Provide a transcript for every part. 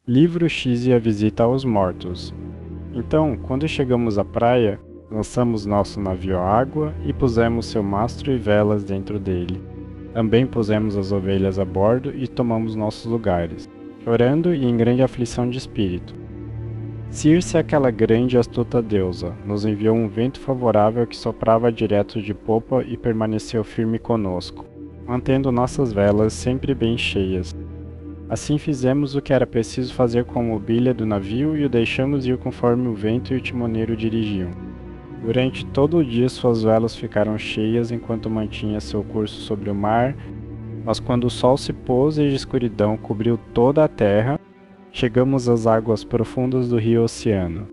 Livro X e a Visita aos Mortos. Então, quando chegamos à praia, lançamos nosso navio à água e pusemos seu mastro e velas dentro dele. Também pusemos as ovelhas a bordo e tomamos nossos lugares, chorando e em grande aflição de espírito. Circe, aquela grande e astuta deusa, nos enviou um vento favorável que soprava direto de popa e permaneceu firme conosco, mantendo nossas velas sempre bem cheias. Assim fizemos o que era preciso fazer com a mobília do navio e o deixamos ir conforme o vento e o timoneiro dirigiam. Durante todo o dia suas velas ficaram cheias enquanto mantinha seu curso sobre o mar, mas quando o sol se pôs e a escuridão cobriu toda a terra, chegamos às águas profundas do rio Oceano,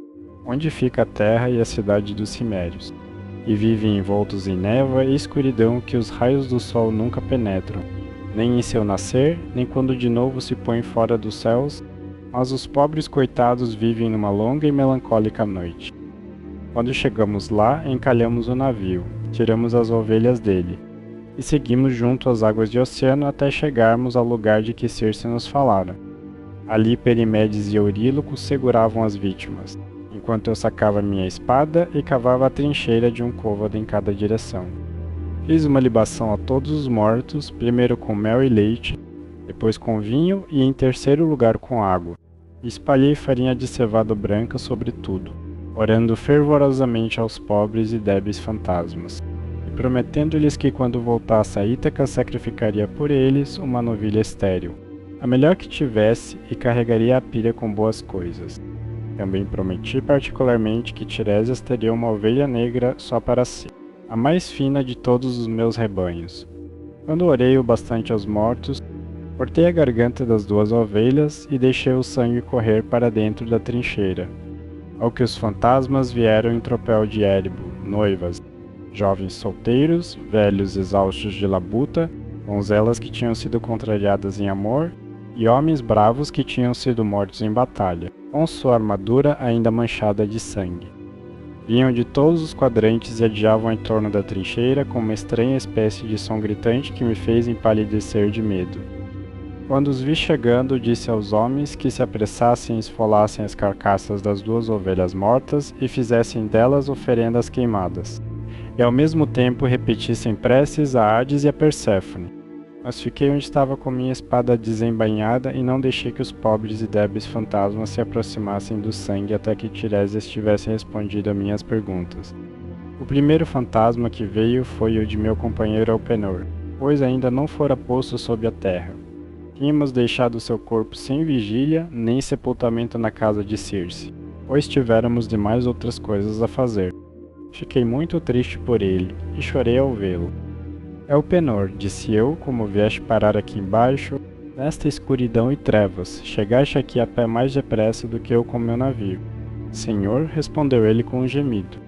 onde fica a terra e a cidade dos cimérios, e vivem envoltos em névoa e escuridão que os raios do sol nunca penetram, nem em seu nascer, nem quando de novo se põe fora dos céus, mas os pobres coitados vivem numa longa e melancólica noite. Quando chegamos lá, encalhamos o navio, tiramos as ovelhas dele, e seguimos junto às águas de oceano até chegarmos ao lugar de que Circe nos falara. Ali Perimedes e Euríloco seguravam as vítimas, enquanto eu sacava minha espada e cavava a trincheira de um côvado em cada direção. Fiz uma libação a todos os mortos, primeiro com mel e leite, depois com vinho e em terceiro lugar com água. E espalhei farinha de cevada branca sobre tudo, orando fervorosamente aos pobres e débeis fantasmas, e prometendo-lhes que quando voltasse a Ítaca sacrificaria por eles uma novilha estéril, a melhor que tivesse, e carregaria a pilha com boas coisas. Também prometi particularmente que Tiresias teria uma ovelha negra só para si, a mais fina de todos os meus rebanhos. Quando orei o bastante aos mortos, cortei a garganta das duas ovelhas e deixei o sangue correr para dentro da trincheira. Ao que os fantasmas vieram em tropel de Éribo, noivas, jovens solteiros, velhos exaustos de labuta, donzelas que tinham sido contrariadas em amor, e homens bravos que tinham sido mortos em batalha, com sua armadura ainda manchada de sangue. Vinham de todos os quadrantes e adiavam em torno da trincheira com uma estranha espécie de som gritante que me fez empalidecer de medo. Quando os vi chegando, disse aos homens que se apressassem e esfolassem as carcaças das duas ovelhas mortas e fizessem delas oferendas queimadas, e ao mesmo tempo repetissem preces a Hades e a Perséfone. Mas fiquei onde estava com minha espada desembainhada e não deixei que os pobres e débeis fantasmas se aproximassem do sangue até que Tiresias tivesse respondido a minhas perguntas. O primeiro fantasma que veio foi o de meu companheiro Elpenor, pois ainda não fora posto sob a terra. Tínhamos deixado seu corpo sem vigília nem sepultamento na casa de Circe, pois tivéramos demais outras coisas a fazer. Fiquei muito triste por ele e chorei ao vê-lo. Elpenor, disse eu, como vieste parar aqui embaixo, nesta escuridão e trevas, chegaste aqui a pé mais depressa do que eu com meu navio. Senhor, respondeu ele com um gemido.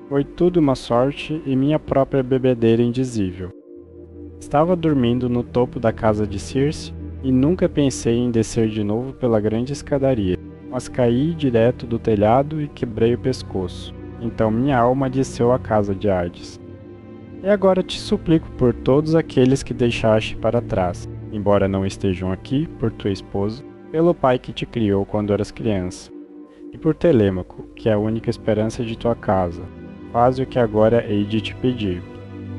Foi tudo uma sorte e minha própria bebedeira indizível. Estava dormindo no topo da casa de Circe e nunca pensei em descer de novo pela grande escadaria, mas caí direto do telhado e quebrei o pescoço. Então minha alma desceu à casa de Hades. E agora te suplico por todos aqueles que deixaste para trás, embora não estejam aqui, por tua esposa, pelo pai que te criou quando eras criança, e por Telêmaco, que é a única esperança de tua casa. Faz o que agora hei de te pedir.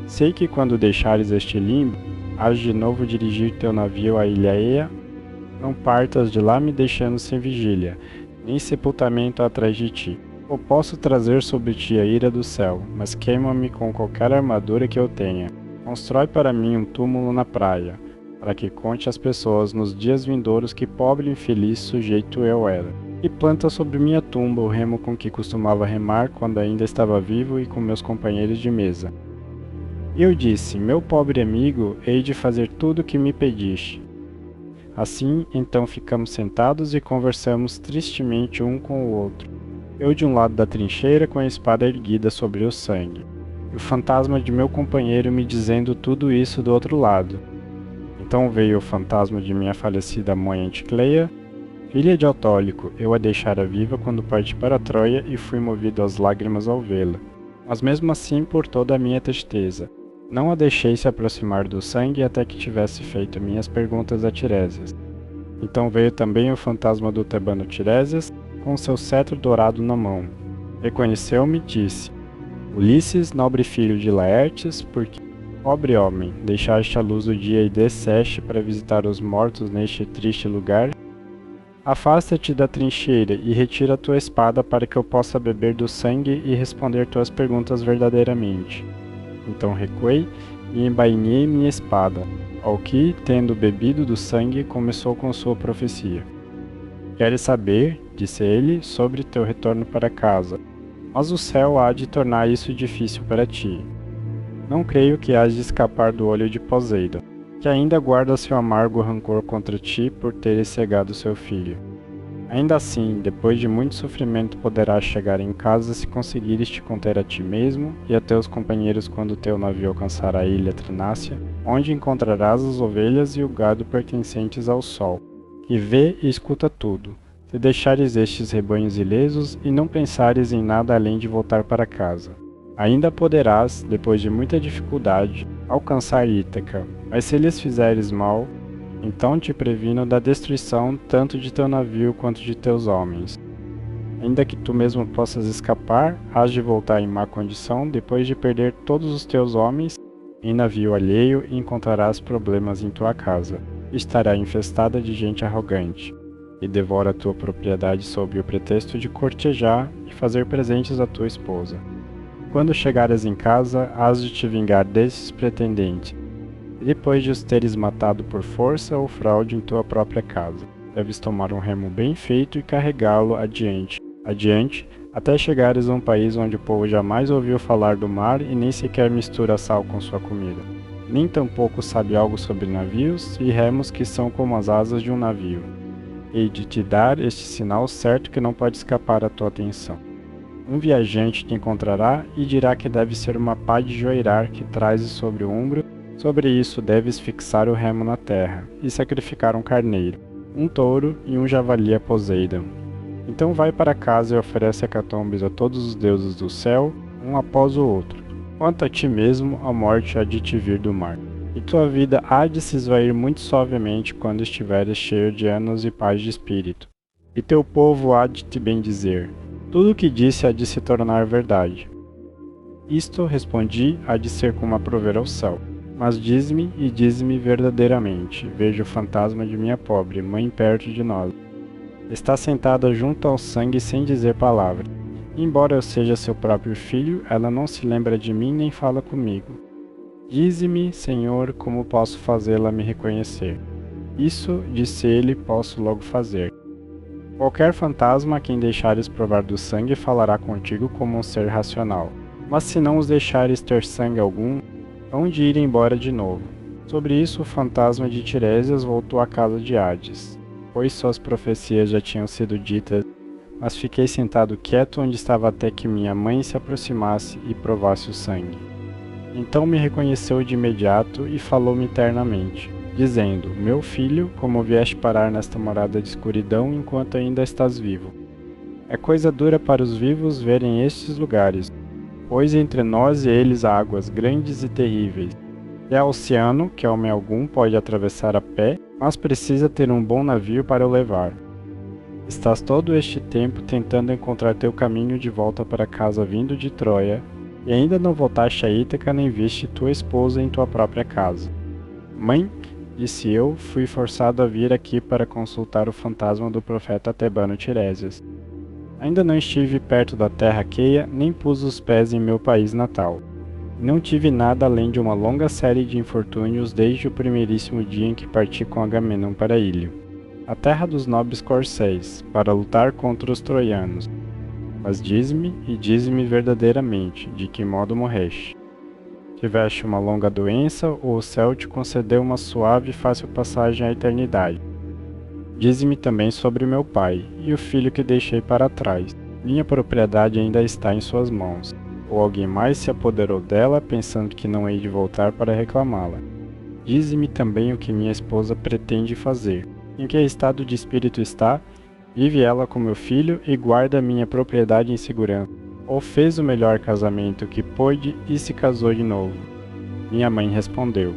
Sei que quando deixares este limbo, hás de novo dirigir teu navio à ilha Eia. Não partas de lá me deixando sem vigília, nem sepultamento atrás de ti. Ou posso trazer sobre ti a ira do céu, mas queima-me com qualquer armadura que eu tenha. Constrói para mim um túmulo na praia, para que conte às pessoas nos dias vindouros que pobre e infeliz sujeito eu era. E planta sobre minha tumba o remo com que costumava remar quando ainda estava vivo e com meus companheiros de mesa. E eu disse, meu pobre amigo, hei de fazer tudo o que me pediste. Assim, então ficamos sentados e conversamos tristemente um com o outro. Eu de um lado da trincheira com a espada erguida sobre o sangue, e o fantasma de meu companheiro me dizendo tudo isso do outro lado. Então veio o fantasma de minha falecida mãe Anticleia, filha de Autólico. Eu a deixara viva quando parti para Troia e fui movido às lágrimas ao vê-la. Mas mesmo assim, por toda a minha tristeza, não a deixei se aproximar do sangue até que tivesse feito minhas perguntas a Tiresias. Então veio também o fantasma do tebano Tiresias, com seu cetro dourado na mão. Reconheceu-me e disse: Ulisses, nobre filho de Laertes, porque, pobre homem, deixaste a luz do dia e desceste para visitar os mortos neste triste lugar? Afasta-te da trincheira e retira tua espada para que eu possa beber do sangue e responder tuas perguntas verdadeiramente. Então recuei e embainhei minha espada, ao que, tendo bebido do sangue, começou com sua profecia. Queres saber, disse ele, sobre teu retorno para casa, mas o céu há de tornar isso difícil para ti. Não creio que hás de escapar do olho de Poseidon, que ainda guarda seu amargo rancor contra ti por teres cegado seu filho. Ainda assim, depois de muito sofrimento poderás chegar em casa se conseguires te conter a ti mesmo e a teus companheiros quando teu navio alcançar a ilha Trinácia, onde encontrarás as ovelhas e o gado pertencentes ao sol, que vê e escuta tudo. Se deixares estes rebanhos ilesos e não pensares em nada além de voltar para casa. Ainda poderás, depois de muita dificuldade, alcançar Ítaca, mas se lhes fizeres mal, então te previno da destruição tanto de teu navio quanto de teus homens. Ainda que tu mesmo possas escapar, hás de voltar em má condição depois de perder todos os teus homens em navio alheio e encontrarás problemas em tua casa. Estará infestada de gente arrogante, e devora a tua propriedade sob o pretexto de cortejar e fazer presentes à tua esposa. Quando chegares em casa, hás de te vingar desses pretendentes, e depois de os teres matado por força ou fraude em tua própria casa, deves tomar um remo bem feito e carregá-lo adiante, até chegares a um país onde o povo jamais ouviu falar do mar e nem sequer mistura sal com sua comida. Nem tampouco sabe algo sobre navios e remos que são como as asas de um navio. Hei de te dar este sinal certo que não pode escapar à tua atenção. Um viajante te encontrará e dirá que deve ser uma pá de joeirar que trazes sobre o ombro. Sobre isso deves fixar o remo na terra e sacrificar um carneiro, um touro e um javali a Poseidon. Então vai para casa e oferece hecatombes a todos os deuses do céu, um após o outro. Quanto a ti mesmo, a morte há de te vir do mar. E tua vida há de se esvair muito suavemente quando estiveres cheio de anos e paz de espírito. E teu povo há de te bendizer. Tudo o que disse há de se tornar verdade. Isto, respondi, há de ser como aprover ao céu. Mas dize-me e dize-me verdadeiramente, vejo o fantasma de minha pobre mãe perto de nós. Está sentada junto ao sangue sem dizer palavra. Embora eu seja seu próprio filho, ela não se lembra de mim nem fala comigo. Dize-me, Senhor, como posso fazê-la me reconhecer. Isso, disse ele, posso logo fazer. Qualquer fantasma a quem deixares provar do sangue falará contigo como um ser racional. Mas se não os deixares ter sangue algum, hão de ir embora de novo. Sobre isso, o fantasma de Tiresias voltou à casa de Hades, pois suas profecias já tinham sido ditas, mas fiquei sentado quieto onde estava até que minha mãe se aproximasse e provasse o sangue. Então me reconheceu de imediato e falou-me ternamente, dizendo: Meu filho, como vieste parar nesta morada de escuridão enquanto ainda estás vivo? É coisa dura para os vivos verem estes lugares, pois entre nós e eles há águas grandes e terríveis. E há oceano, que homem algum pode atravessar a pé, mas precisa ter um bom navio para o levar. Estás todo este tempo tentando encontrar teu caminho de volta para casa vindo de Troia, e ainda não voltaste a Ítaca nem viste tua esposa em tua própria casa. Mãe, disse eu, fui forçado a vir aqui para consultar o fantasma do profeta tebano Tiresias. Ainda não estive perto da terra aqueia, nem pus os pés em meu país natal. Não tive nada além de uma longa série de infortúnios desde o primeiríssimo dia em que parti com Agamenon para Ílio, a terra dos nobres corcéis, para lutar contra os troianos. Mas dize-me, e dize-me verdadeiramente, de que modo morreste. Tiveste uma longa doença, ou o céu te concedeu uma suave e fácil passagem à eternidade? Dize-me também sobre meu pai, e o filho que deixei para trás. Minha propriedade ainda está em suas mãos, ou alguém mais se apoderou dela, pensando que não hei de voltar para reclamá-la. Dize-me também o que minha esposa pretende fazer, em que estado de espírito está. Vive ela com meu filho e guarda minha propriedade em segurança. Ou fez o melhor casamento que pôde e se casou de novo? Minha mãe respondeu: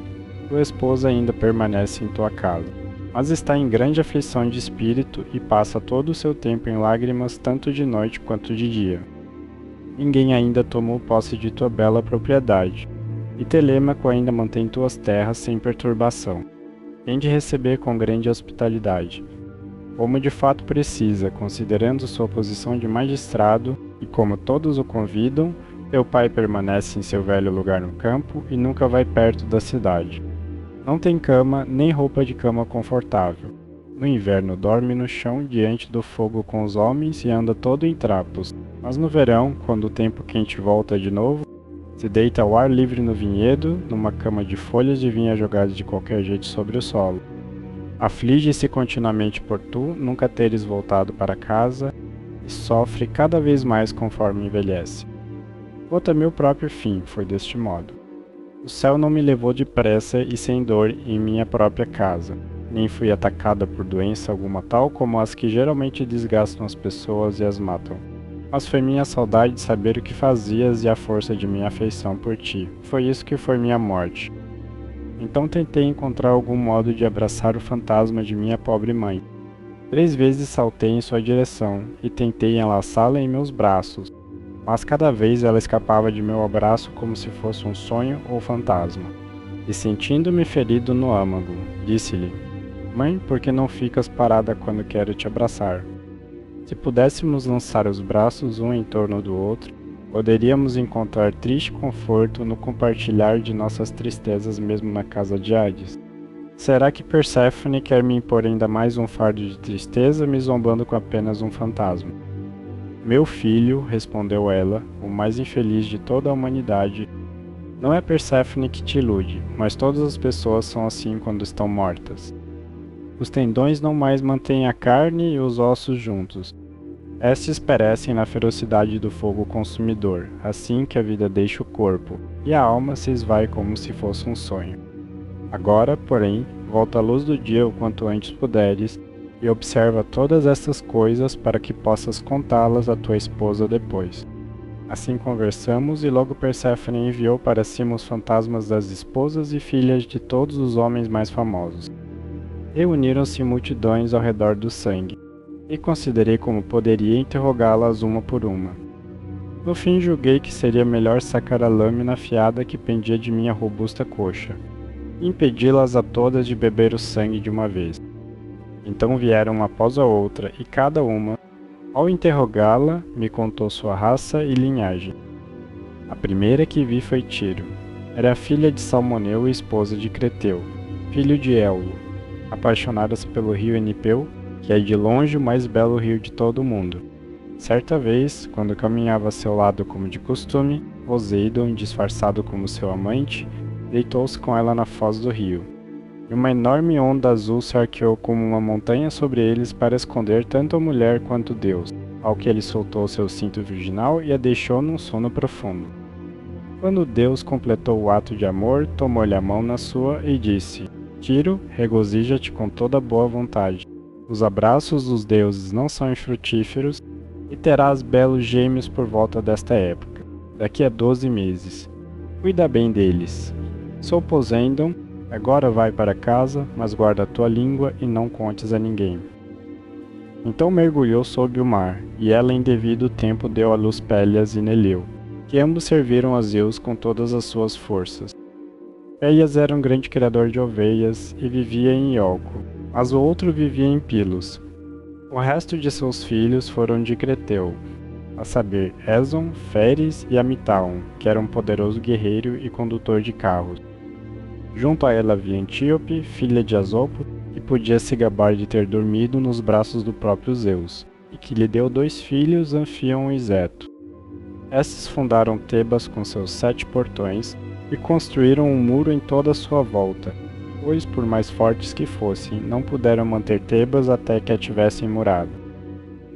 Tua esposa ainda permanece em tua casa. mas está em grande aflição de espírito e passa todo o seu tempo em lágrimas tanto de noite quanto de dia. Ninguém ainda tomou posse de tua bela propriedade, e Telêmaco ainda mantém tuas terras sem perturbação. Tem de receber com grande hospitalidade, como de fato precisa, considerando sua posição de magistrado, e como todos o convidam, teu pai permanece em seu velho lugar no campo e nunca vai perto da cidade. Não tem cama nem roupa de cama confortável. No inverno dorme no chão diante do fogo com os homens e anda todo em trapos, mas no verão, quando o tempo quente volta de novo, se deita ao ar livre no vinhedo, numa cama de folhas de vinha jogadas de qualquer jeito sobre o solo. Aflige-se continuamente por tu nunca teres voltado para casa, e sofre cada vez mais conforme envelhece. Vou meu próprio fim foi deste modo. O céu não me levou depressa e sem dor em minha própria casa, nem fui atacada por doença alguma tal como as que geralmente desgastam as pessoas e as matam. Mas foi minha saudade de saber o que fazias e a força de minha afeição por ti. Foi isso que foi minha morte. Então tentei encontrar algum modo de abraçar o fantasma de minha pobre mãe. 3 vezes saltei em sua direção e tentei enlaçá-la em meus braços, mas cada vez ela escapava de meu abraço como se fosse um sonho ou fantasma. E sentindo-me ferido no âmago, disse-lhe: Mãe, por que não ficas parada quando quero te abraçar? Se pudéssemos lançar os braços um em torno do outro, poderíamos encontrar triste conforto no compartilhar de nossas tristezas mesmo na casa de Hades. Será que Perséfone quer me impor ainda mais um fardo de tristeza, me zombando com apenas um fantasma? Meu filho, respondeu ela, o mais infeliz de toda a humanidade, não é Perséfone que te ilude, mas todas as pessoas são assim quando estão mortas. Os tendões não mais mantêm a carne e os ossos juntos. Estes perecem na ferocidade do fogo consumidor, assim que a vida deixa o corpo, e a alma se esvai como se fosse um sonho. Agora, porém, volta à luz do dia o quanto antes puderes, e observa todas estas coisas para que possas contá-las à tua esposa depois. Assim conversamos, e logo Perséfone enviou para cima os fantasmas das esposas e filhas de todos os homens mais famosos. Reuniram-se multidões ao redor do sangue, e considerei como poderia interrogá-las uma por uma. No fim julguei que seria melhor sacar a lâmina afiada que pendia de minha robusta coxa, e impedi-las a todas de beber o sangue de uma vez. Então vieram uma após a outra, e cada uma, ao interrogá-la, me contou sua raça e linhagem. A primeira que vi foi Tiro. Era filha de Salmoneu e esposa de Creteu, filho de Éolo, apaixonadas pelo rio Enipeu, que é de longe o mais belo rio de todo o mundo. Certa vez, quando caminhava a seu lado como de costume, Poseidon, disfarçado como seu amante, deitou-se com ela na foz do rio. E uma enorme onda azul se arqueou como uma montanha sobre eles para esconder tanto a mulher quanto Deus, ao que ele soltou seu cinto virginal e a deixou num sono profundo. Quando Deus completou o ato de amor, tomou-lhe a mão na sua e disse: Tiro, regozija-te com toda boa vontade. Os abraços dos deuses não são infrutíferos, e terás belos gêmeos por volta desta época, daqui a 12 meses. Cuida bem deles. Sou Poseidon, agora vai para casa, mas guarda a tua língua e não contes a ninguém. Então mergulhou sob o mar, e ela em devido tempo deu à luz Pélias e Neleu, que ambos serviram a Zeus com todas as suas forças. Pélias era um grande criador de ovelhas e vivia em Iolco, mas o outro vivia em Pilos. O resto de seus filhos foram de Creteu, a saber, Éson, Féres e Amitaon, que era um poderoso guerreiro e condutor de carros. Junto a ela havia Antíope, filha de Asopo, que podia se gabar de ter dormido nos braços do próprio Zeus, e que lhe deu 2 filhos, Anfion e Zeto. Estes fundaram Tebas com seus 7 portões, e construíram um muro em toda a sua volta, pois, por mais fortes que fossem, não puderam manter Tebas até que a tivessem murado.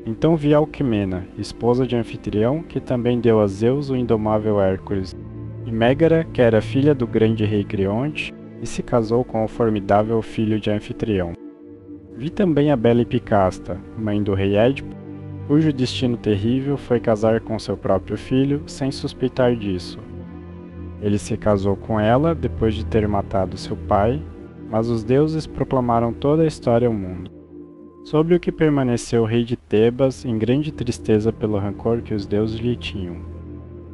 Então vi Alquimena, esposa de Anfitrião, que também deu a Zeus o indomável Hércules, e Mégara, que era filha do grande rei Creonte, e se casou com o formidável filho de Anfitrião. Vi também a bela Epicasta, mãe do rei Édipo, cujo destino terrível foi casar com seu próprio filho, sem suspeitar disso. Ele se casou com ela depois de ter matado seu pai, mas os deuses proclamaram toda a história ao mundo. Sobre o que permaneceu o rei de Tebas em grande tristeza pelo rancor que os deuses lhe tinham.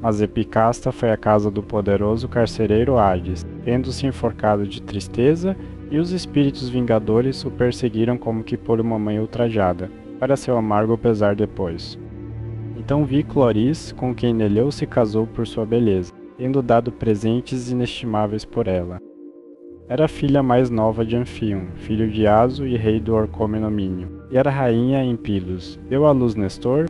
Mas Epicasta foi à casa do poderoso carcereiro Hades, tendo-se enforcado de tristeza, e os espíritos vingadores o perseguiram como que por uma mãe ultrajada, para seu amargo pesar depois. Então vi Cloris, com quem Neleu se casou por sua beleza, tendo dado presentes inestimáveis por ela. Era a filha mais nova de Anfíon, filho de Aso e rei do Orcomenomínio, e era rainha em Pilos. Deu à luz Nestor,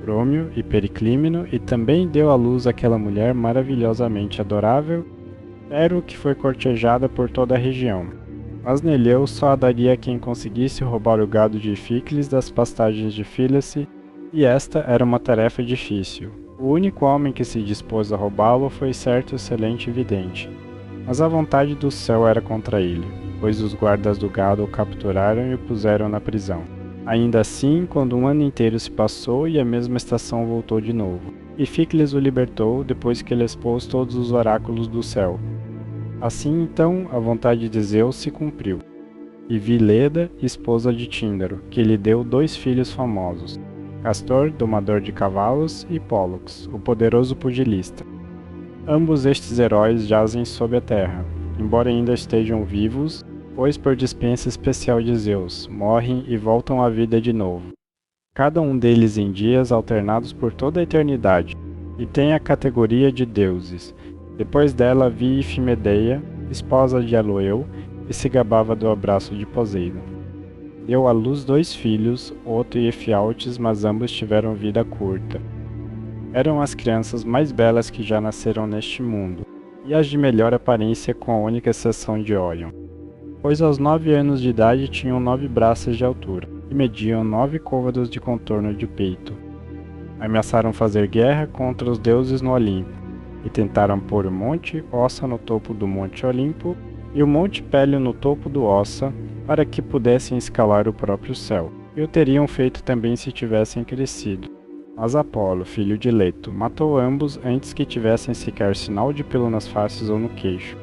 Brômio e Periclímeno, e também deu à luz aquela mulher maravilhosamente adorável, Pero, que foi cortejada por toda a região. Mas Neleu só a daria a quem conseguisse roubar o gado de Ficles das pastagens de Fílice, e esta era uma tarefa difícil. O único homem que se dispôs a roubá-lo foi certo excelente vidente. Mas a vontade do céu era contra ele, pois os guardas do gado o capturaram e o puseram na prisão. Ainda assim, quando um ano inteiro se passou e a mesma estação voltou de novo, e Ficles o libertou depois que ele expôs todos os oráculos do céu. Assim então, a vontade de Zeus se cumpriu. E vi Leda, esposa de Tíndaro, que lhe deu 2 filhos famosos, Castor, domador de cavalos, e Pólux, o poderoso pugilista. Ambos estes heróis jazem sob a terra, embora ainda estejam vivos, pois por dispensa especial de Zeus, morrem e voltam à vida de novo. Cada um deles em dias alternados por toda a eternidade, e tem a categoria de deuses. Depois dela vi Ifimedeia, esposa de Aloeu, e se gabava do abraço de Poseidon. Deu à luz 2 filhos, Oto e Efialtes, mas ambos tiveram vida curta. Eram as crianças mais belas que já nasceram neste mundo, e as de melhor aparência com a única exceção de Órion, pois aos 9 anos de idade tinham 9 braças de altura, e mediam 9 côvados de contorno de peito. Ameaçaram fazer guerra contra os deuses no Olimpo, e tentaram pôr o Monte Ossa no topo do Monte Olimpo, e o Monte Pélio no topo do Ossa, para que pudessem escalar o próprio céu, e o teriam feito também se tivessem crescido. Mas Apolo, filho de Leto, matou ambos antes que tivessem sequer sinal de pelo nas faces ou no queixo.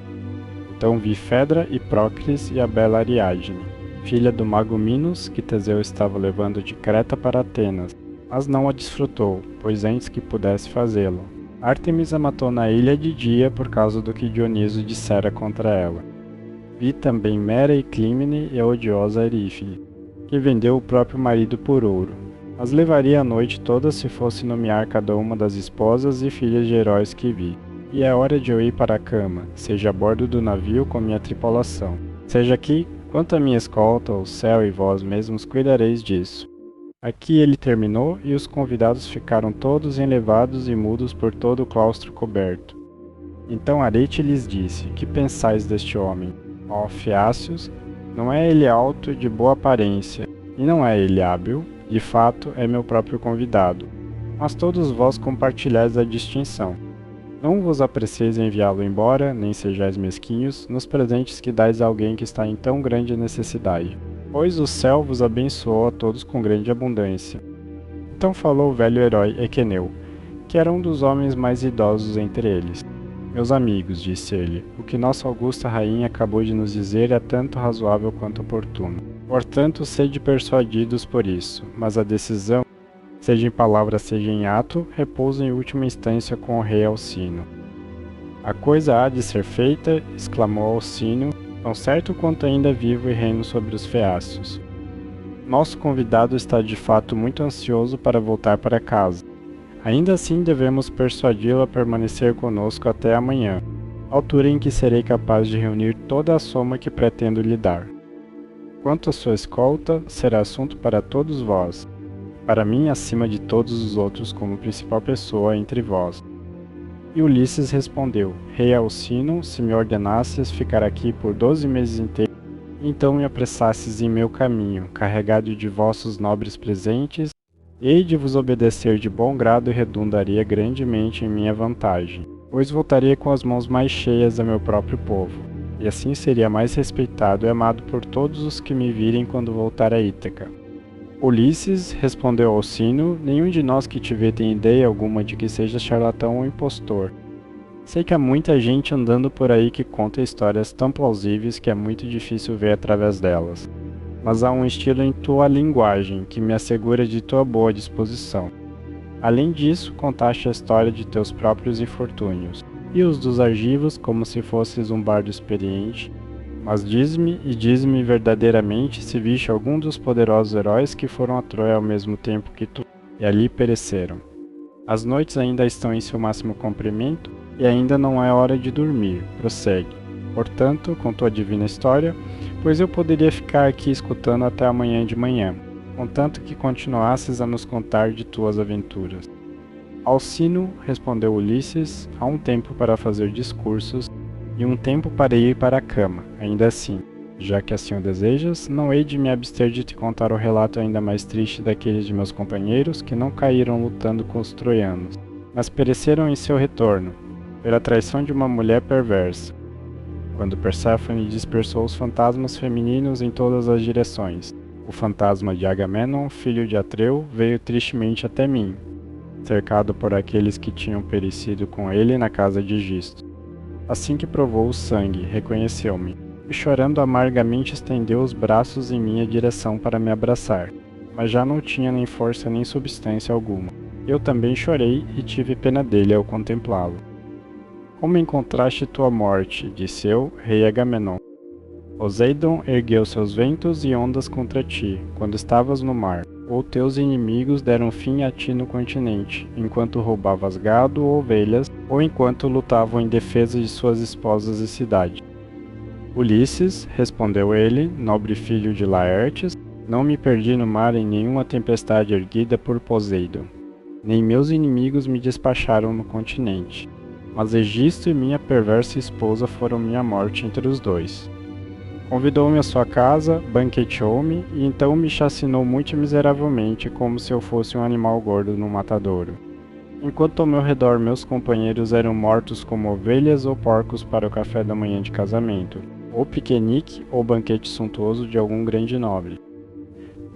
Então vi Fedra e Prócris e a bela Ariadne, filha do mago Minos, que Teseu estava levando de Creta para Atenas, mas não a desfrutou, pois antes que pudesse fazê-lo. Ártemis a matou na ilha de dia por causa do que Dioniso dissera contra ela. Vi também Mera e Clímene e a odiosa Erífile, que vendeu o próprio marido por ouro. Mas levaria a noite toda se fosse nomear cada uma das esposas e filhas de heróis que vi. E é hora de eu ir para a cama, seja a bordo do navio com minha tripulação, seja aqui, quanto à minha escolta, o céu e vós mesmos cuidareis disso. Aqui ele terminou, e os convidados ficaram todos enlevados e mudos por todo o claustro coberto. Então Arete lhes disse: Que pensais deste homem? Ó Feácios, não é ele alto e de boa aparência, e não é ele hábil? De fato, é meu próprio convidado. Mas todos vós compartilhais a distinção. Não vos apressieis enviá-lo embora, nem sejais mesquinhos, nos presentes que dais a alguém que está em tão grande necessidade. Pois o céu vos abençoou a todos com grande abundância. Então falou o velho herói Equeneu, que era um dos homens mais idosos entre eles. Meus amigos, disse ele, o que nossa augusta rainha acabou de nos dizer é tanto razoável quanto oportuno. Portanto, sede persuadidos por isso, mas a decisão, seja em palavra, seja em ato, repousa em última instância com o rei Alcino. A coisa há de ser feita, exclamou Alcino, tão certo quanto ainda vivo e reino sobre os feácios. Nosso convidado está de fato muito ansioso para voltar para casa. Ainda assim devemos persuadi-lo a permanecer conosco até amanhã, altura em que serei capaz de reunir toda a soma que pretendo lhe dar. Quanto à sua escolta, será assunto para todos vós, para mim acima de todos os outros como principal pessoa entre vós. E Ulisses respondeu: Rei Alcino, se me ordenasses ficar aqui por 12 meses inteiros, então me apressasses em meu caminho, carregado de vossos nobres presentes, hei de vos obedecer de bom grado e redundaria grandemente em minha vantagem, pois voltaria com as mãos mais cheias a meu próprio povo, e assim seria mais respeitado e amado por todos os que me virem quando voltar a Ítaca. Ulisses respondeu Alcino: Nenhum de nós que te vê tem ideia alguma de que seja charlatão ou impostor. Sei que há muita gente andando por aí que conta histórias tão plausíveis que é muito difícil ver através delas. Mas há um estilo em tua linguagem que me assegura de tua boa disposição. Além disso, contaste a história de teus próprios infortúnios, e os dos argivos como se fosses um bardo experiente. Mas diz-me, e diz-me verdadeiramente, se viste algum dos poderosos heróis que foram a Troia ao mesmo tempo que tu, e ali pereceram. As noites ainda estão em seu máximo comprimento, e ainda não é hora de dormir, prossegue. Portanto, com tua divina história, pois eu poderia ficar aqui escutando até amanhã de manhã, contanto que continuasses a nos contar de tuas aventuras. Alcino, respondeu Ulisses, há um tempo para fazer discursos, e um tempo para ir para a cama. Ainda assim, já que assim o desejas, não hei de me abster de te contar o relato ainda mais triste daqueles de meus companheiros que não caíram lutando com os troianos, mas pereceram em seu retorno, pela traição de uma mulher perversa, quando Perséfone dispersou os fantasmas femininos em todas as direções. O fantasma de Agamenon, filho de Atreu, veio tristemente até mim, cercado por aqueles que tinham perecido com ele na casa de Gisto. Assim que provou o sangue, reconheceu-me, e chorando amargamente estendeu os braços em minha direção para me abraçar, mas já não tinha nem força nem substância alguma. Eu também chorei e tive pena dele ao contemplá-lo. Como encontraste tua morte, disse eu, rei Agamenon. Poseidon ergueu seus ventos e ondas contra ti, quando estavas no mar, ou teus inimigos deram fim a ti no continente, enquanto roubavas gado ou ovelhas, ou enquanto lutavam em defesa de suas esposas e cidade. Ulisses, respondeu ele, nobre filho de Laertes, não me perdi no mar em nenhuma tempestade erguida por Poseidon. Nem meus inimigos me despacharam no continente, mas Egisto e minha perversa esposa foram minha morte entre os dois. Convidou-me à sua casa, banqueteou-me e então me chacinou muito miseravelmente, como se eu fosse um animal gordo no matadouro. Enquanto ao meu redor meus companheiros eram mortos como ovelhas ou porcos para o café da manhã de casamento, ou piquenique ou banquete suntuoso de algum grande nobre.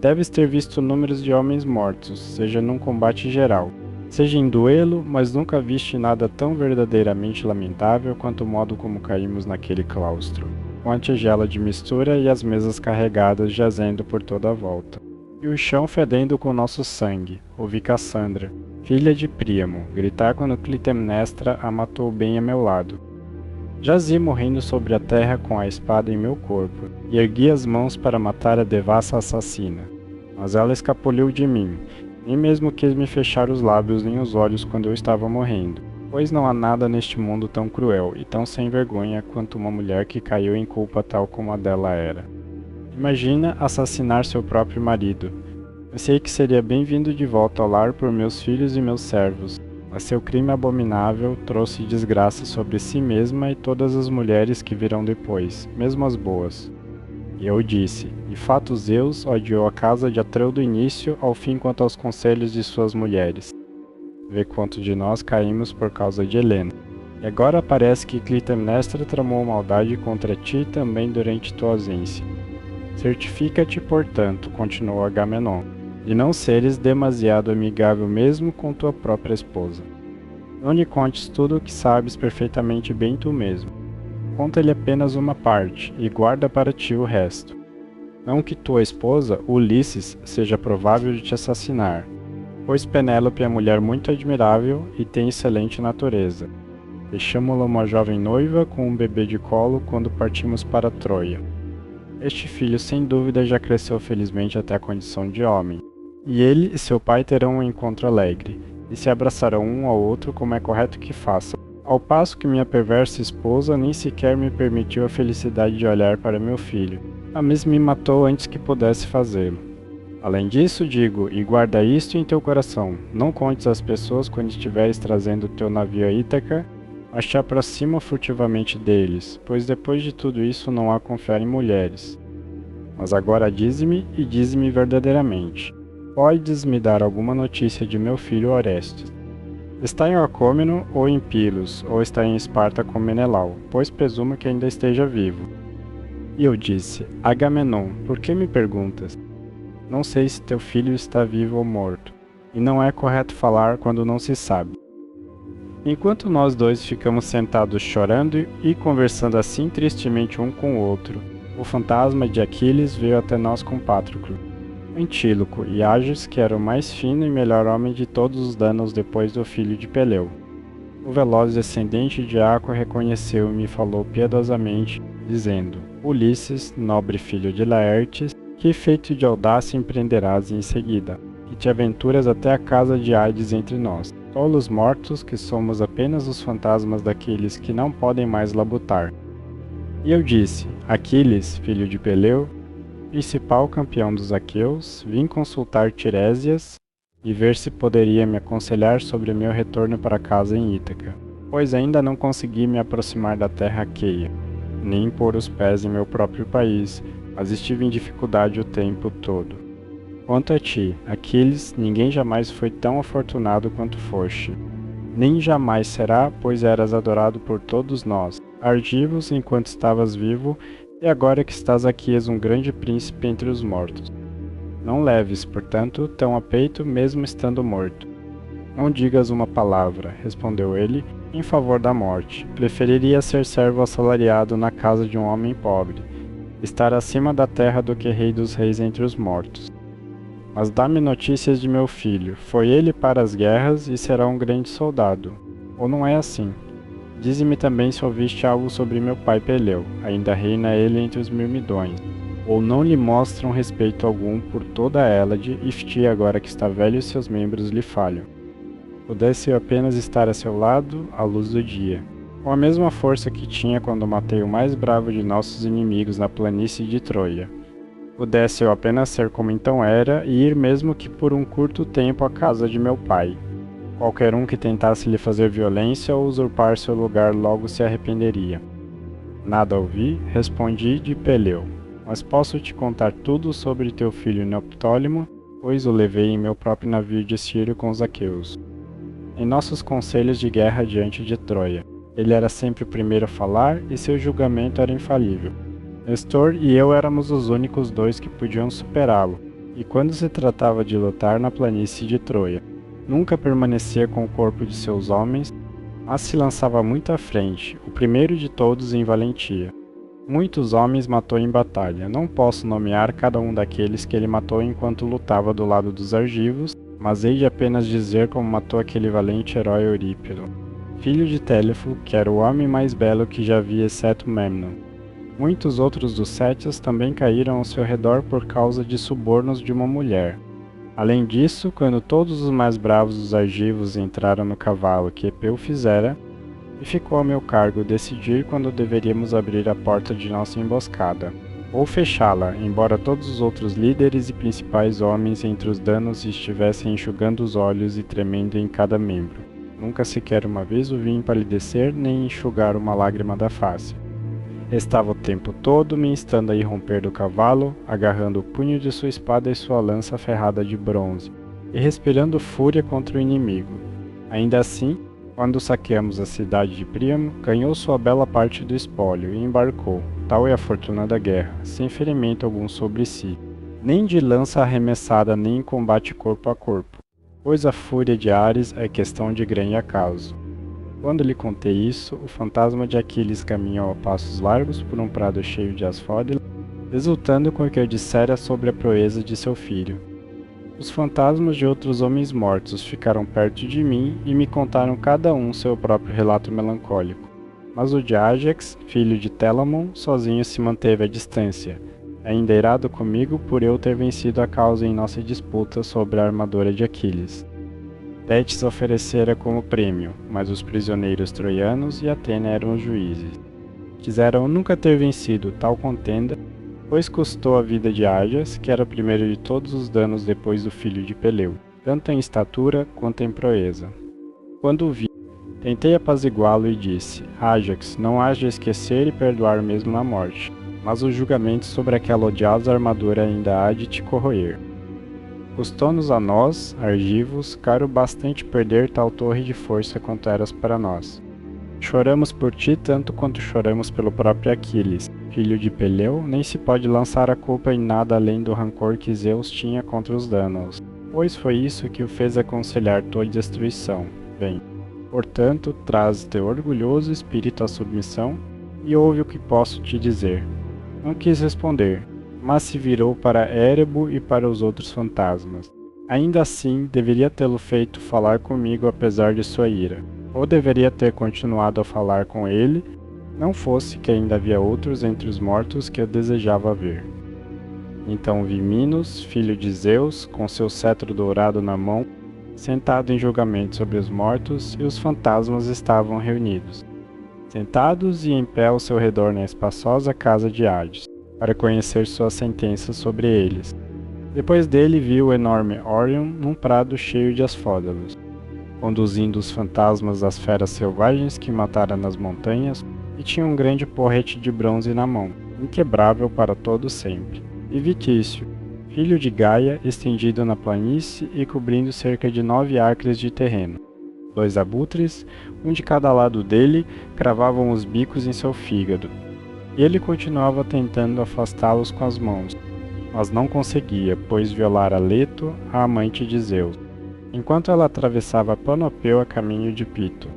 Deves ter visto números de homens mortos, seja num combate geral, seja em duelo, mas nunca viste nada tão verdadeiramente lamentável quanto o modo como caímos naquele claustro, com a tigela de mistura e as mesas carregadas jazendo por toda a volta. E o chão fedendo com nosso sangue, ouvi Cassandra, filha de Príamo, gritar quando Clitemnestra a matou bem a meu lado. Jazi morrendo sobre a terra com a espada em meu corpo, e ergui as mãos para matar a devassa assassina. Mas ela escapuliu de mim, nem mesmo quis me fechar os lábios nem os olhos quando eu estava morrendo. Pois não há nada neste mundo tão cruel e tão sem vergonha quanto uma mulher que caiu em culpa tal como a dela era. Imagina assassinar seu próprio marido. Pensei que seria bem-vindo de volta ao lar por meus filhos e meus servos, mas seu crime abominável trouxe desgraça sobre si mesma e todas as mulheres que virão depois, mesmo as boas. E eu disse, de fato Zeus odiou a casa de Atreu do início ao fim quanto aos conselhos de suas mulheres. Vê quanto de nós caímos por causa de Helena. E agora parece que Clitemnestra tramou maldade contra ti também durante tua ausência. Certifica-te, portanto, continuou Agamenon, de não seres demasiado amigável mesmo com tua própria esposa. Não lhe contes tudo o que sabes perfeitamente bem tu mesmo. Conta-lhe apenas uma parte, e guarda para ti o resto. Não que tua esposa, Ulisses, seja provável de te assassinar, pois Penélope é mulher muito admirável e tem excelente natureza. Deixamo-la uma jovem noiva com um bebê de colo quando partimos para Troia. Este filho sem dúvida já cresceu felizmente até a condição de homem, e ele e seu pai terão um encontro alegre, e se abraçarão um ao outro como é correto que façam, ao passo que minha perversa esposa nem sequer me permitiu a felicidade de olhar para meu filho, mas me matou antes que pudesse fazê-lo. Além disso, digo, e guarda isto em teu coração, não contes às pessoas quando estiveres trazendo teu navio a Ítaca, mas te aproxima furtivamente deles, pois depois de tudo isso não há confiar em mulheres. Mas agora dize-me, e dize-me verdadeiramente, podes me dar alguma notícia de meu filho Orestes? Está em Orcômeno ou em Pilos, ou está em Esparta com Menelau, pois presumo que ainda esteja vivo. E eu disse, Agamenon, por que me perguntas? Não sei se teu filho está vivo ou morto, e não é correto falar quando não se sabe. Enquanto nós dois ficamos sentados chorando e conversando assim tristemente um com o outro, o fantasma de Aquiles veio até nós com Patroclo, Antíloco e Ágis, que era o mais fino e melhor homem de todos os Dánaos depois do filho de Peleu. O veloz descendente de Aco reconheceu-me e falou piedosamente, dizendo: Ulisses, nobre filho de Laertes, que feito de audácia empreenderás em seguida, e te aventuras até a casa de Hades entre nós, tolos mortos que somos apenas os fantasmas daqueles que não podem mais labutar. E eu disse: Aquiles, filho de Peleu, principal campeão dos aqueus, vim consultar Tirésias e ver se poderia me aconselhar sobre meu retorno para casa em Ítaca, pois ainda não consegui me aproximar da terra aqueia, nem pôr os pés em meu próprio país, mas estive em dificuldade o tempo todo. Quanto a ti, Aquiles, ninguém jamais foi tão afortunado quanto foste. Nem jamais será, pois eras adorado por todos nós, argivos enquanto estavas vivo, e agora que estás aqui és um grande príncipe entre os mortos. Não leves, portanto, tão a peito mesmo estando morto. Não digas uma palavra, respondeu ele, em favor da morte. Preferiria ser servo assalariado na casa de um homem pobre, estar acima da terra do que rei dos reis entre os mortos. Mas dá-me notícias de meu filho. Foi ele para as guerras e será um grande soldado. Ou não é assim? Dize-me também se ouviste algo sobre meu pai Peleu. Ainda reina ele entre os mirmidões. Ou não lhe mostram respeito algum por toda a Hélade, e Ifti, agora que está velho e seus membros lhe falham. Pudesse eu apenas estar a seu lado, à luz do dia, com a mesma força que tinha quando matei o mais bravo de nossos inimigos na planície de Troia. Pudesse eu apenas ser como então era, e ir mesmo que por um curto tempo à casa de meu pai. Qualquer um que tentasse lhe fazer violência ou usurpar seu lugar logo se arrependeria. Nada ouvi, respondi de Peleu. Mas posso te contar tudo sobre teu filho Neoptólemo, pois o levei em meu próprio navio de Sírio com os aqueus. Em nossos conselhos de guerra diante de Troia, ele era sempre o primeiro a falar e seu julgamento era infalível. Nestor e eu éramos os únicos dois que podiam superá-lo, e quando se tratava de lutar na planície de Troia, nunca permanecia com o corpo de seus homens, mas se lançava muito à frente, o primeiro de todos em valentia. Muitos homens matou em batalha. Não posso nomear cada um daqueles que ele matou enquanto lutava do lado dos argivos, mas hei de apenas dizer como matou aquele valente herói Eurípilo, filho de Téléfo, que era o homem mais belo que já vi exceto Memnon. Muitos outros dos Sétios também caíram ao seu redor por causa de subornos de uma mulher. Além disso, quando todos os mais bravos dos argivos entraram no cavalo que Epeu fizera, e ficou a meu cargo decidir quando deveríamos abrir a porta de nossa emboscada, ou fechá-la, embora todos os outros líderes e principais homens entre os danos estivessem enxugando os olhos e tremendo em cada membro. Nunca sequer uma vez o vi empalidecer nem enxugar uma lágrima da face. Estava o tempo todo me instando a irromper do cavalo, agarrando o punho de sua espada e sua lança ferrada de bronze, e respirando fúria contra o inimigo. Ainda assim, quando saqueamos a cidade de Príamo, ganhou sua bela parte do espólio e embarcou, tal é a fortuna da guerra, sem ferimento algum sobre si, nem de lança arremessada nem em combate corpo a corpo, pois a fúria de Ares é questão de grande acaso. Quando lhe contei isso, o fantasma de Aquiles caminhou a passos largos por um prado cheio de asfódelas, exultando com o que eu dissera sobre a proeza de seu filho. Os fantasmas de outros homens mortos ficaram perto de mim e me contaram cada um seu próprio relato melancólico. Mas o de Ájax, filho de Telamon, sozinho se manteve à distância, ainda irado comigo por eu ter vencido a causa em nossa disputa sobre a armadura de Aquiles. Tétis oferecera como prêmio, mas os prisioneiros troianos e Atena eram os juízes. Quiseram nunca ter vencido tal contenda, pois custou a vida de Ágias, que era o primeiro de todos os danos depois do filho de Peleu, tanto em estatura quanto em proeza. Quando o vi, tentei apaziguá-lo e disse: Ájax, não hás de esquecer e perdoar mesmo na morte, mas o julgamento sobre aquela odiosa armadura ainda há de te corroer. Custou-nos a nós, argivos, caro bastante perder tal torre de força quanto eras para nós. Choramos por ti tanto quanto choramos pelo próprio Aquiles, filho de Peleu, nem se pode lançar a culpa em nada além do rancor que Zeus tinha contra os Dânaos, pois foi isso que o fez aconselhar tua destruição. Bem, Portanto, traz teu orgulhoso espírito à submissão e ouve o que posso te dizer. Não quis responder, mas se virou para Érebo e para os outros fantasmas. Ainda assim, deveria tê-lo feito falar comigo apesar de sua ira, ou deveria ter continuado a falar com ele, não fosse que ainda havia outros entre os mortos que eu desejava ver. Então vi Minos, filho de Zeus, com seu cetro dourado na mão, sentado em julgamento sobre os mortos, e os fantasmas estavam reunidos, sentados e em pé ao seu redor na espaçosa casa de Hades, para conhecer sua sentença sobre eles. Depois dele vi o enorme Orion num prado cheio de asfódalos, conduzindo os fantasmas das feras selvagens que matara nas montanhas, e tinha um grande porrete de bronze na mão, inquebrável para todo sempre. E Vitício, filho de Gaia, estendido na planície e cobrindo cerca de 9 acres de terreno. 2 abutres, um de cada lado dele, cravavam os bicos em seu fígado, e ele continuava tentando afastá-los com as mãos, mas não conseguia, pois violara Leto, a amante de Zeus, enquanto ela atravessava Panopeu a caminho de Pito.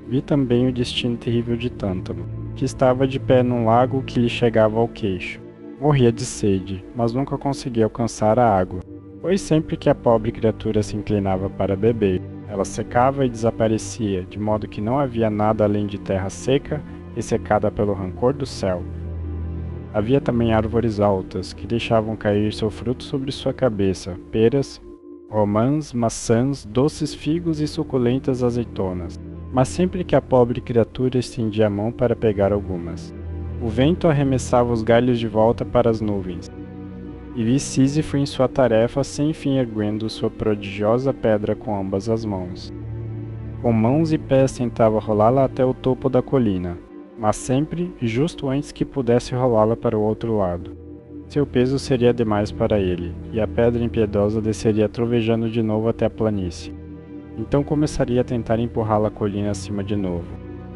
Vi também o destino terrível de Tântalo, que estava de pé num lago que lhe chegava ao queixo. Morria de sede, mas nunca conseguia alcançar a água, pois sempre que a pobre criatura se inclinava para beber, ela secava e desaparecia, de modo que não havia nada além de terra seca e secada pelo rancor do céu. Havia também árvores altas, que deixavam cair seu fruto sobre sua cabeça, peras, romãs, maçãs, doces figos e suculentas azeitonas, mas sempre que a pobre criatura estendia a mão para pegar algumas, o vento arremessava os galhos de volta para as nuvens. E vi Sísifo em sua tarefa sem fim erguendo sua prodigiosa pedra com ambas as mãos. Com mãos e pés tentava rolá-la até o topo da colina, mas sempre, justo antes que pudesse rolá-la para o outro lado. Seu peso seria demais para ele, e a pedra impiedosa desceria trovejando de novo até a planície. Então começaria a tentar empurrá-la a colina acima de novo,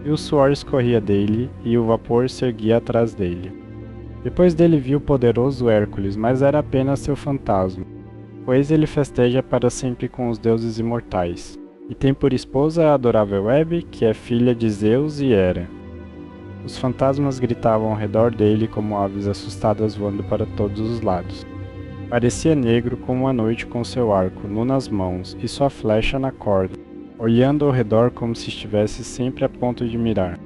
e o suor escorria dele, e o vapor se erguia atrás dele. Depois dele viu o poderoso Hércules, mas era apenas seu fantasma, pois ele festeja para sempre com os deuses imortais, e tem por esposa a adorável Hebe, que é filha de Zeus e Hera. Os fantasmas gritavam ao redor dele como aves assustadas voando para todos os lados. Parecia negro como a noite com seu arco nu nas mãos e sua flecha na corda, olhando ao redor como se estivesse sempre a ponto de mirar.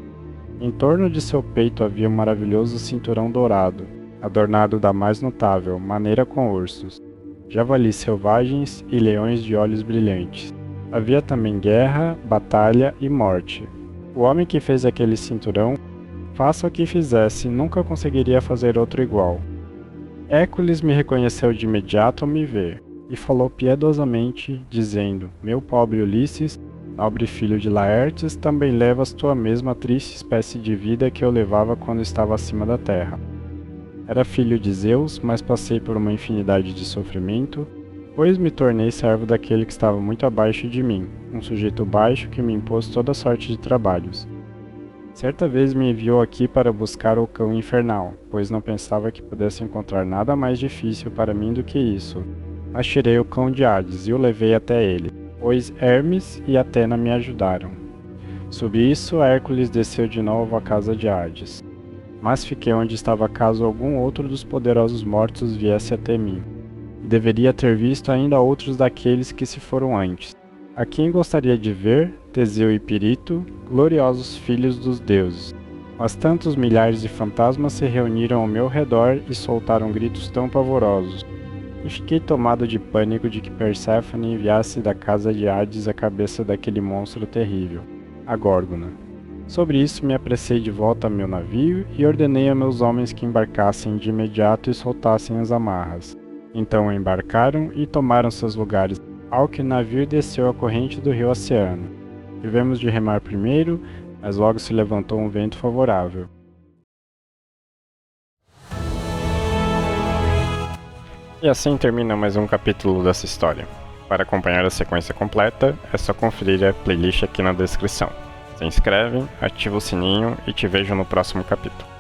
Em torno de seu peito havia um maravilhoso cinturão dourado, adornado da mais notável maneira com ursos, javalis selvagens e leões de olhos brilhantes. Havia também guerra, batalha e morte. O homem que fez aquele cinturão, faça o que fizesse, nunca conseguiria fazer outro igual. Hércules me reconheceu de imediato ao me ver, e falou piedosamente, dizendo: Meu pobre Ulisses, nobre filho de Laertes, também levas tua mesma triste espécie de vida que eu levava quando estava acima da terra. Era filho de Zeus, mas passei por uma infinidade de sofrimento, pois me tornei servo daquele que estava muito abaixo de mim, um sujeito baixo que me impôs toda sorte de trabalhos. Certa vez me enviou aqui para buscar o cão infernal, pois não pensava que pudesse encontrar nada mais difícil para mim do que isso. Mas tirei o cão de Hades e o levei até ele, pois Hermes e Atena me ajudaram. Sob isso, Hércules desceu de novo à casa de Hades. Mas fiquei onde estava caso algum outro dos poderosos mortos viesse até mim. E deveria ter visto ainda outros daqueles que se foram antes. A quem gostaria de ver, Teseu e Pirito, gloriosos filhos dos deuses. Mas tantos milhares de fantasmas se reuniram ao meu redor e soltaram gritos tão pavorosos, e fiquei tomado de pânico de que Perséfone enviasse da casa de Hades a cabeça daquele monstro terrível, a Górgona. Sobre isso me apressei de volta a meu navio e ordenei a meus homens que embarcassem de imediato e soltassem as amarras. Então embarcaram e tomaram seus lugares, ao que o navio desceu a corrente do rio Oceano. Tivemos de remar primeiro, mas logo se levantou um vento favorável. E assim termina mais um capítulo dessa história. Para acompanhar a sequência completa, é só conferir a playlist aqui na descrição. Se inscreve, ativa o sininho e te vejo no próximo capítulo.